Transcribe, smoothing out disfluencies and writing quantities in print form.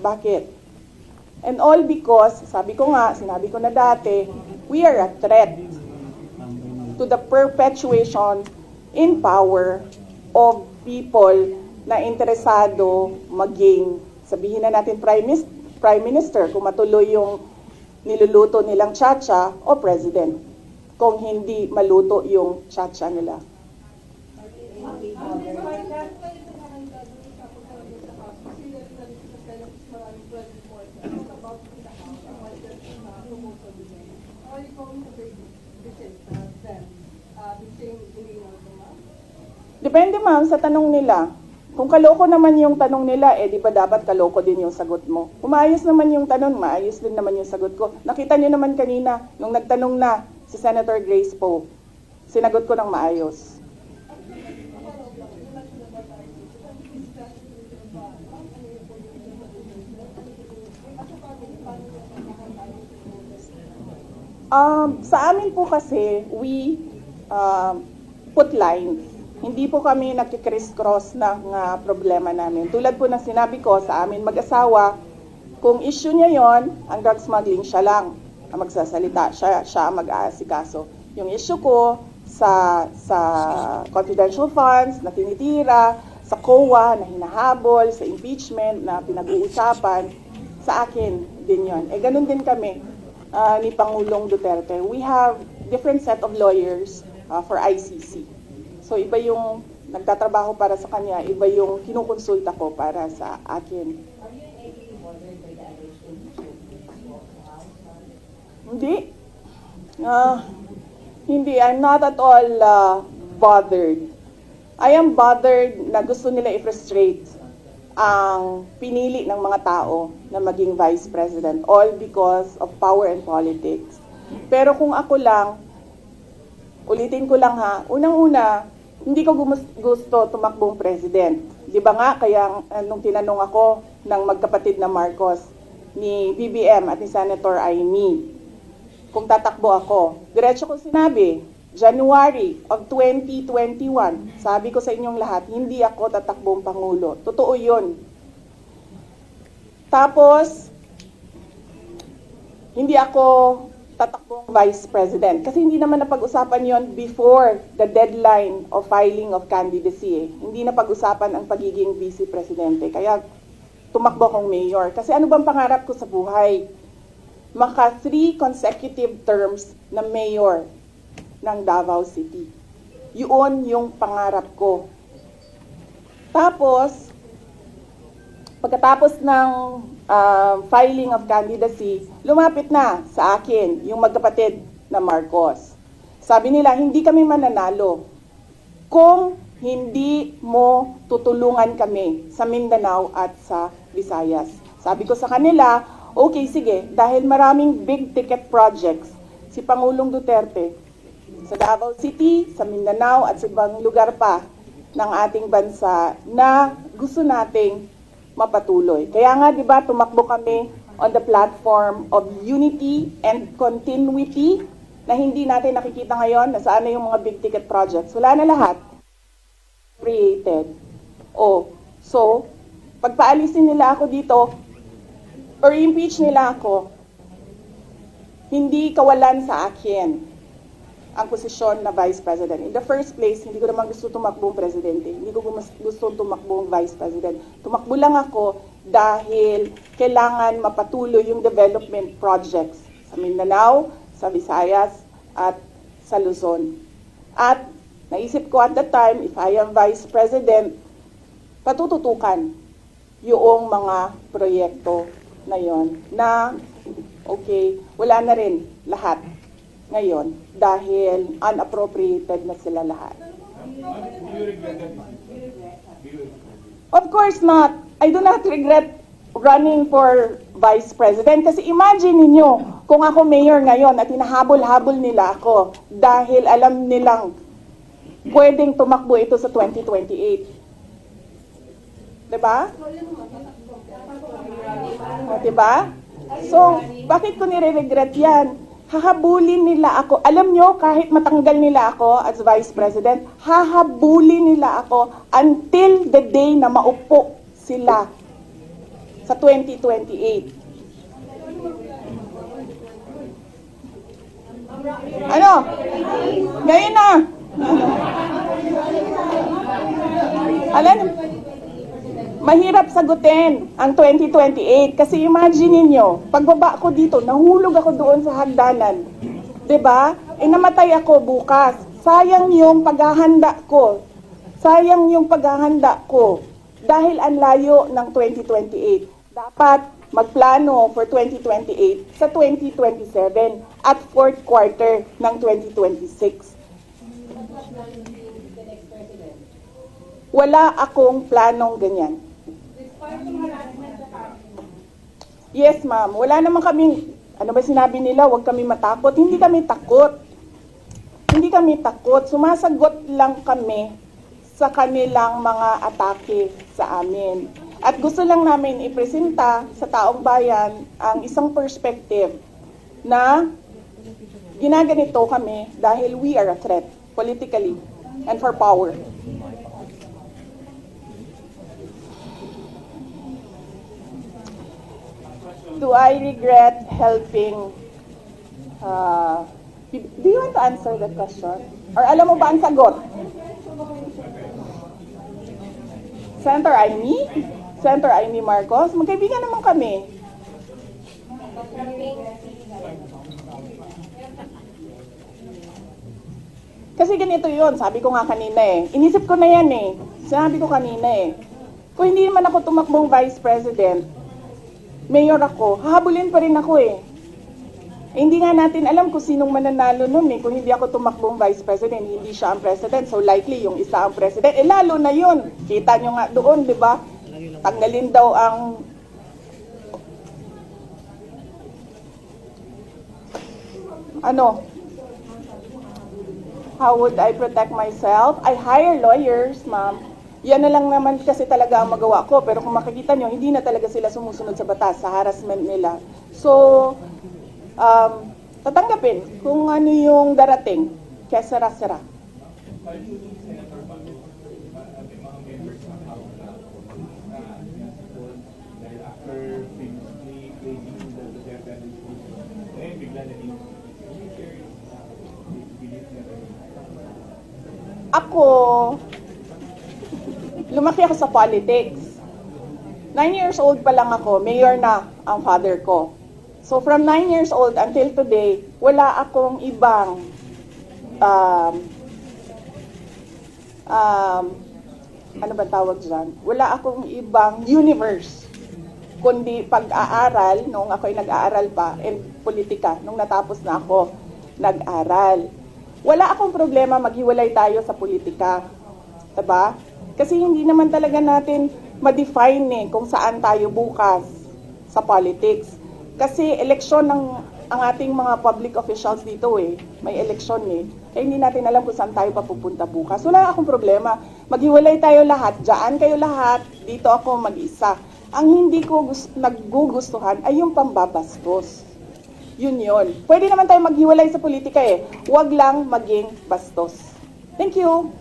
Bakit? And all because, sabi ko nga, sinabi ko na dati, we are a threat to the perpetuation in power of people na interesado mag-gain. Sabihin na natin Prime Minister kung matuloy yung niluluto nilang tsa-tsa o President kung hindi maluto yung tsa-tsa nila. Depende ma'am sa tanong nila. Kung kaloko naman yung tanong nila, di ba dapat kaloko din yung sagot mo? Kung maayos naman yung tanong, maayos din naman yung sagot ko. Nakita niyo naman kanina, nung nagtanong na si Senator Grace Poe, sinagot ko ng maayos. Sa amin po kasi, we put lines. Hindi po kami nagkikriss-cross ng problema namin. Tulad po ng sinabi ko sa amin mag-asawa, kung issue niya yon, ang drug smuggling, siya lang ang magsasalita, siya ang mag-aasikaso. Yung issue ko sa confidential funds na tinitira, sa COA na hinahabol, sa impeachment na pinag-uusapan, sa akin din yon. Ganun din kami ni Pangulong Duterte. We have different set of lawyers for ICC. So iba yung nagtatrabaho para sa kanya, iba yung kinukonsulta ko para sa akin. Hindi. Hindi. I'm not at all bothered. I am bothered na gusto nila i-frustrate ang pinili ng mga tao na maging Vice President, all because of power and politics. Pero kung ako lang, ulitin ko lang ha, unang-una, hindi ko gusto tumakbong president. Di ba nga, kaya nung tinanong ako ng magkapatid na Marcos, ni BBM at ni Senator Aimee, kung tatakbo ako, diretso ko sinabi, January of 2021, sabi ko sa inyong lahat, hindi ako tatakbong Pangulo. Totoo yun. Tapos, hindi ako tatakbong Vice President. Kasi hindi naman napag-usapan yon before the deadline of filing of candidacy. Hindi napag-usapan ang pagiging Vice Presidente. Kaya tumakbo akong mayor. Kasi ano bang pangarap ko sa buhay? Maka 3 consecutive terms na mayor ng Davao City. Yun yung pangarap ko. Tapos, pagkatapos ng filing of candidacy, lumapit na sa akin yung magkapatid na Marcos. Sabi nila, hindi kami mananalo kung hindi mo tutulungan kami sa Mindanao at sa Visayas. Sabi ko sa kanila, okay, sige, dahil maraming big ticket projects si Pangulong Duterte sa Davao City, sa Mindanao at sa ibang lugar pa ng ating bansa na gusto nating mapatuloy. Kaya nga, di ba, tumakbo kami on the platform of unity and continuity na hindi natin nakikita ngayon na saan na yung mga big ticket projects. Wala na lahat. Created. So, pagpaalisin nila ako dito or impeach nila ako, hindi kawalan sa akin ang posisyon na Vice President. In the first place, hindi ko naman gusto tumakbong Presidente. Hindi ko gusto tumakbong Vice President. Tumakbo lang ako dahil kailangan mapatuloy yung development projects sa Mindanao, sa Visayas, at sa Luzon. At naisip ko at that time, if I am Vice President, patututukan yung mga proyekto na yon na, okay, wala na rin lahat ngayon dahil unappropriated na sila lahat. Of course not. I do not regret running for Vice President kasi imagine ninyo kung ako mayor ngayon at hinahabol-habol nila ako dahil alam nilang pwedeng tumakbo ito sa 2028. Diba? Diba? So, bakit ko nire-regret yan? Hahabulin nila ako. Alam nyo, kahit matanggal nila ako as Vice President, hahabulin nila ako until the day na maupo sila sa 2028. Ano? Ngayon na. Alam, mahirap sagutin ang 2028 kasi imagine niyo, pagbaba ko dito, nahulog ako doon sa hagdanan. 'Di ba? Namatay ako bukas. Sayang yung paghahanda ko. Sayang yung paghahanda ko dahil ang layo ng 2028. Dapat magplano for 2028 sa 2027 at fourth quarter ng 2026. Wala akong planong ganyan. Yes, ma'am. Wala naman kaming, ano ba sinabi nila, huwag kami matakot. Hindi kami takot. Hindi kami takot. Sumasagot lang kami sa kanilang mga atake sa amin. At gusto lang namin ipresenta sa taong bayan ang isang perspective na ginaganito kami dahil we are a threat politically and for power. Do I regret helping? Do you want to answer that question? Or alam mo ba ang sagot? Senator Amy? Senator Amy Marcos? Magkaibigan naman kami. Kasi ganito yun, sabi ko nga kanina eh. Inisip ko na yan eh. Sinabi ko kanina eh. Kung hindi naman ako tumakbong Vice President, mayor ako, hahabulin pa rin ako eh. Hindi nga natin alam kung sinong mananalo nun eh. Kung hindi ako tumakbong Vice President, hindi siya ang President. So likely yung isa ang President. Lalo na yun. Kita nyo nga doon, di ba? Tanggalin daw ang ano? How would I protect myself? I hire lawyers, ma'am. Yan na lang naman kasi talaga ang magawa ko. Pero kung makikita nyo, hindi na talaga sila sumusunod sa batas, sa harassment nila. So, tatanggapin kung ano yung darating. Kaya sara-sara. Ako, lumaki ako sa politics. 9 years old pa lang ako, mayor na ang father ko. So from 9 years old until today, wala akong ibang ano ba tawag dyan? Wala akong ibang universe, kundi pag-aaral, nung ako'y nag-aaral pa, and politika, nung natapos na ako nag-aral. Wala akong problema maghiwalay tayo sa politika. Diba? Kasi hindi naman talaga natin ma-define kung saan tayo bukas sa politics. Kasi eleksyon ng ang ating mga public officials dito eh. May eleksyon eh. Kaya hindi natin alam kung saan tayo papupunta bukas. Wala akong problema. Maghiwalay tayo lahat. Diyan kayo lahat. Dito ako mag-isa. Ang hindi ko nagugustuhan ay yung pambabastos. Yun. Pwede naman tayo maghiwalay sa politika eh. Huwag lang maging bastos. Thank you.